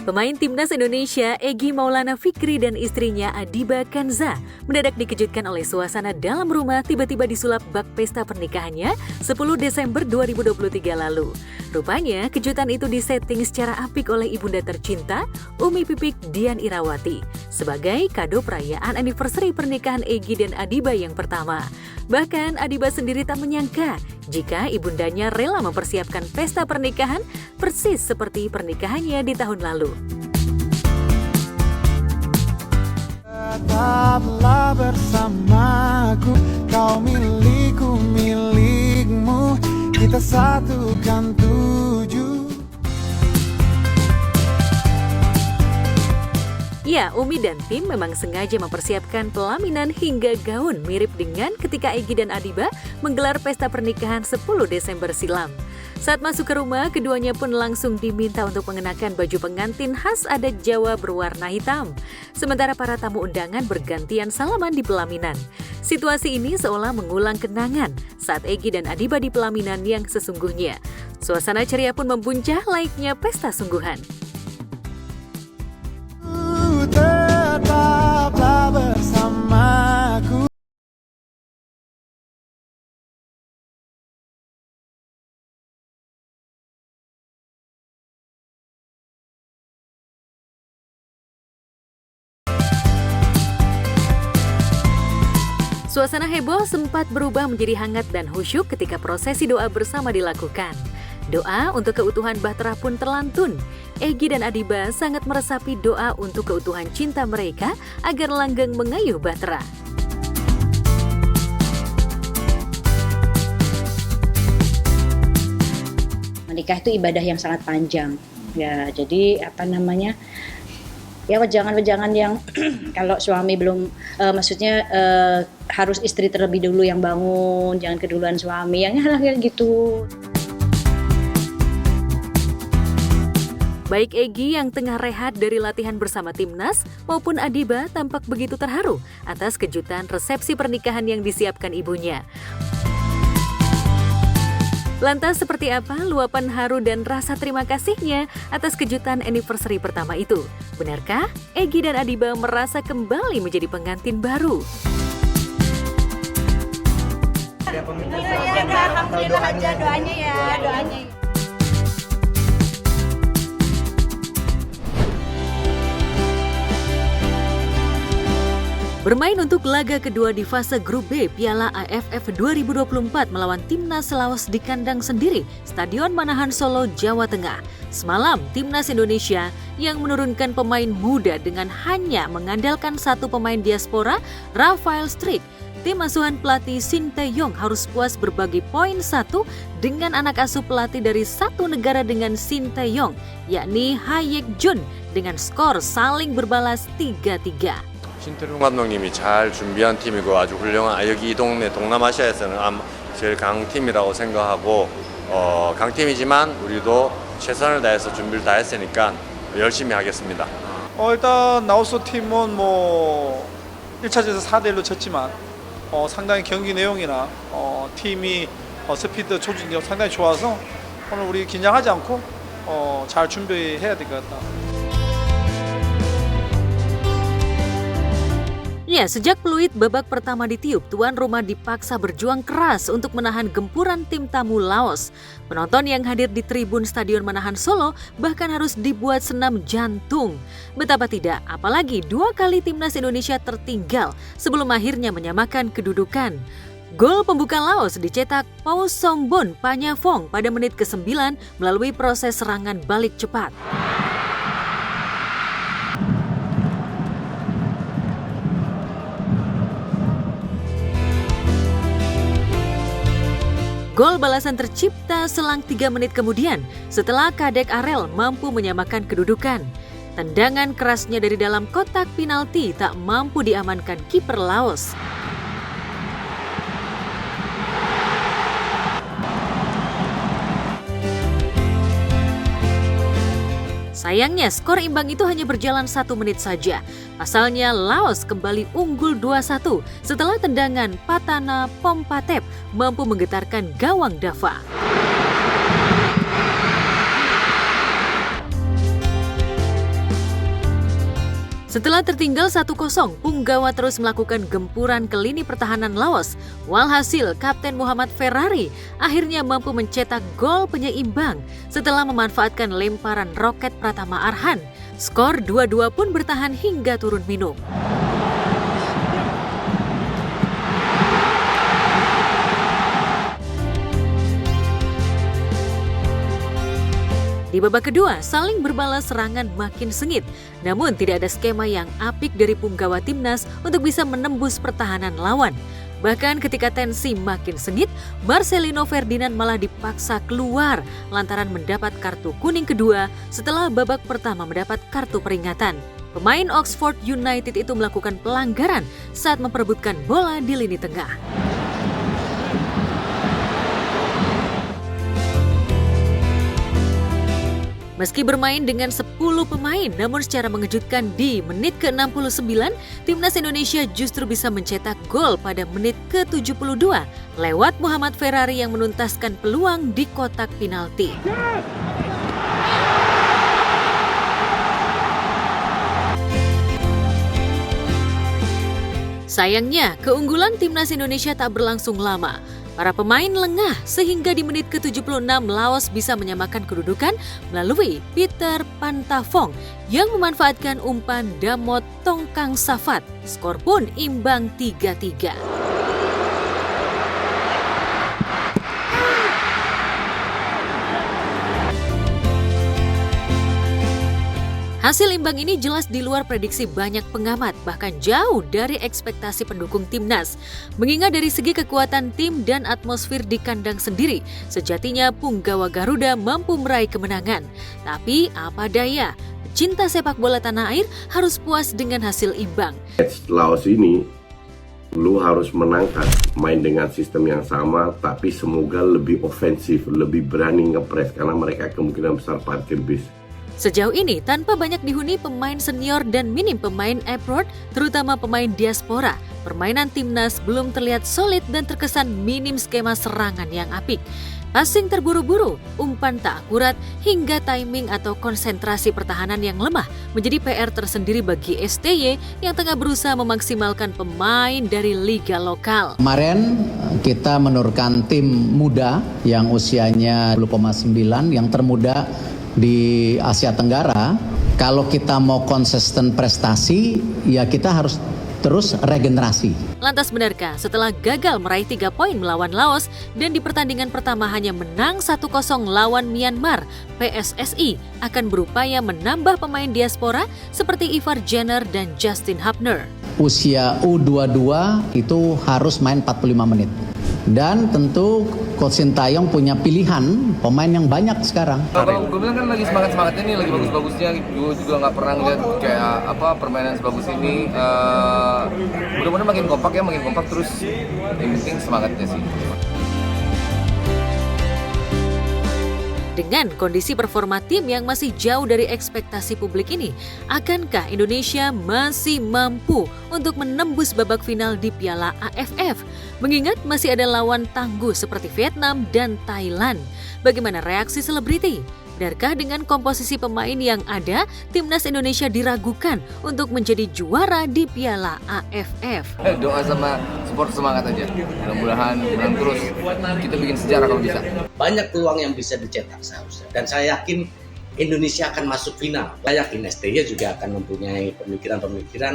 Pemain timnas Indonesia Egy Maulana Fikri dan istrinya Adiba Kanza mendadak dikejutkan oleh suasana dalam rumah tiba-tiba disulap bak pesta pernikahannya 10 Desember 2023 lalu. Rupanya kejutan itu disetting secara apik oleh ibunda tercinta Umi Pipik Dian Irawati sebagai kado perayaan anniversary pernikahan Egy dan Adiba yang pertama. Bahkan Adiba sendiri tak menyangka jika ibundanya rela mempersiapkan pesta pernikahan persis seperti pernikahannya di tahun lalu. Tetaplah bersamaku, kau milikku, milikmu, kita satukan tujuh. Ya, Umi dan tim memang sengaja mempersiapkan pelaminan hingga gaun mirip dengan ketika Egy dan Adiba menggelar pesta pernikahan 10 Desember silam. Saat masuk ke rumah, keduanya pun langsung diminta untuk mengenakan baju pengantin khas adat Jawa berwarna hitam. Sementara para tamu undangan bergantian salaman di pelaminan. Situasi ini seolah mengulang kenangan saat Egy dan Adiba di pelaminan yang sesungguhnya. Suasana ceria pun membuncah layaknya pesta sungguhan. Tetaplah bersamaku. Suasana heboh sempat berubah menjadi hangat dan khusyuk ketika prosesi doa bersama dilakukan. Doa untuk keutuhan Bahtera pun terlantun. Egy dan Adiba sangat meresapi doa untuk keutuhan cinta mereka agar langgeng mengayuh Bahtera. Menikah itu ibadah yang sangat panjang. Ya, jadi ya wejangan-wejangan yang kalau suami belum harus istri terlebih dulu yang bangun, jangan keduluan suami, yang hal-hal gitu. Baik Egy yang tengah rehat dari latihan bersama timnas maupun Adiba tampak begitu terharu atas kejutan resepsi pernikahan yang disiapkan ibunya. Lantas seperti apa luapan haru dan rasa terima kasihnya atas kejutan anniversary pertama itu? Benarkah Egy dan Adiba merasa kembali menjadi pengantin baru? Alhamdulillah aja doanya ya, doanya. Bermain untuk laga kedua di fase grup B Piala AFF 2024 melawan Timnas Laos di kandang sendiri, Stadion Manahan Solo, Jawa Tengah. Semalam, Timnas Indonesia yang menurunkan pemain muda dengan hanya mengandalkan satu pemain diaspora, Rafael Struijk. Tim asuhan pelatih Shin Tae-yong harus puas berbagi poin satu dengan anak asuh pelatih dari satu negara dengan Shin Tae-yong, yakni Ha Yek-jun, dengan skor saling berbalas 3-3. 신태용 감독님이 잘 준비한 팀이고 아주 훌륭한 여기 이 동네 동남아시아에서는 제일 강팀이라고 생각하고 강팀이지만 우리도 최선을 다해서 준비를 다 했으니까 열심히 하겠습니다. 일단 라오스 팀은 1차전에서 4대1로 졌지만 상당히 경기 내용이나 팀이 스피드 조직력 상당히 좋아서 오늘 우리 긴장하지 않고 잘 준비해야 될 것 같다. Ya, sejak peluit babak pertama ditiup, tuan rumah dipaksa berjuang keras untuk menahan gempuran tim tamu Laos. Penonton yang hadir di tribun Stadion Manahan Solo bahkan harus dibuat senam jantung. Betapa tidak, apalagi 2 kali timnas Indonesia tertinggal sebelum akhirnya menyamakan kedudukan. Gol pembuka Laos dicetak Pau Songbon Panyafong pada menit ke-9 melalui proses serangan balik cepat. Gol balasan tercipta selang 3 menit kemudian setelah Kadek Arel mampu menyamakan kedudukan. Tendangan kerasnya dari dalam kotak penalti tak mampu diamankan kiper Laos. Sayangnya skor imbang itu hanya berjalan 1 menit saja. Pasalnya Laos kembali unggul 2-1 setelah tendangan Patana Pompatep mampu menggetarkan gawang Dava. Setelah tertinggal 1-0, Punggawa terus melakukan gempuran ke lini pertahanan Laos. Walhasil, Kapten Muhammad Ferrari akhirnya mampu mencetak gol penyeimbang setelah memanfaatkan lemparan roket Pratama Arhan. Skor 2-2 pun bertahan hingga turun minum. Di babak kedua, saling berbalas serangan makin sengit. Namun tidak ada skema yang apik dari Punggawa Timnas untuk bisa menembus pertahanan lawan. Bahkan ketika tensi makin sengit, Marcelino Ferdinand malah dipaksa keluar lantaran mendapat kartu kuning kedua setelah babak pertama mendapat kartu peringatan. Pemain Oxford United itu melakukan pelanggaran saat memperebutkan bola di lini tengah. Meski bermain dengan 10 pemain, namun secara mengejutkan di menit ke-69, Timnas Indonesia justru bisa mencetak gol pada menit ke-72 lewat Muhammad Ferrari yang menuntaskan peluang di kotak penalti. Sayangnya, keunggulan Timnas Indonesia tak berlangsung lama. Para pemain lengah sehingga di menit ke-76 Laos bisa menyamakan kedudukan melalui Peter Pantafong yang memanfaatkan umpan Damot Tongkang Safat. Skor pun imbang 3-3. Hasil imbang ini jelas di luar prediksi banyak pengamat, bahkan jauh dari ekspektasi pendukung Timnas. Mengingat dari segi kekuatan tim dan atmosfer di kandang sendiri, sejatinya Punggawa Garuda mampu meraih kemenangan. Tapi apa daya, pecinta sepak bola tanah air harus puas dengan hasil imbang. Laos ini lu harus menangkan, main dengan sistem yang sama, tapi semoga lebih ofensif, lebih berani ngepres karena mereka kemungkinan besar parkir bis. Sejauh ini, tanpa banyak dihuni pemain senior dan minim pemain abroad, terutama pemain diaspora, permainan Timnas belum terlihat solid dan terkesan minim skema serangan yang apik. Passing terburu-buru, umpan tak akurat, hingga timing atau konsentrasi pertahanan yang lemah menjadi PR tersendiri bagi STY yang tengah berusaha memaksimalkan pemain dari liga lokal. Kemarin kita menurunkan tim muda yang usianya 20,9 yang termuda di Asia Tenggara. Kalau kita mau konsisten prestasi, ya kita harus terus regenerasi. Lantas benarkah setelah gagal meraih 3 poin melawan Laos dan di pertandingan pertama hanya menang 1-0 lawan Myanmar, PSSI akan berupaya menambah pemain diaspora seperti Ivar Jenner dan Justin Hubner? Usia U22 itu harus main 45 menit. Dan tentu Coach Sintayong punya pilihan pemain yang banyak sekarang. Kalau gue bilang kan lagi semangat-semangatnya nih, lagi bagus-bagusnya. Gue juga nggak pernah ngeliat kayak apa permainan sebagus ini. Mudah-mudahan makin kompak terus. Yang penting semangatnya sih. Dengan kondisi performa tim yang masih jauh dari ekspektasi publik ini, akankah Indonesia masih mampu untuk menembus babak final di Piala AFF? Mengingat masih ada lawan tangguh seperti Vietnam dan Thailand. Bagaimana reaksi selebriti? Benarkah dengan komposisi pemain yang ada, Timnas Indonesia diragukan untuk menjadi juara di Piala AFF? Doa sama support semangat aja. Mudah-mudahan menang terus. Kita bikin sejarah kalau bisa. Banyak peluang yang bisa dicetak seharusnya. Dan saya yakin Indonesia akan masuk final. Saya yakin STY juga akan mempunyai pemikiran,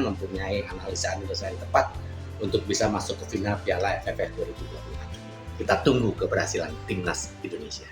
mempunyai analisa-analisa yang tepat untuk bisa masuk ke final Piala AFF 2024. Kita tunggu keberhasilan Timnas Indonesia.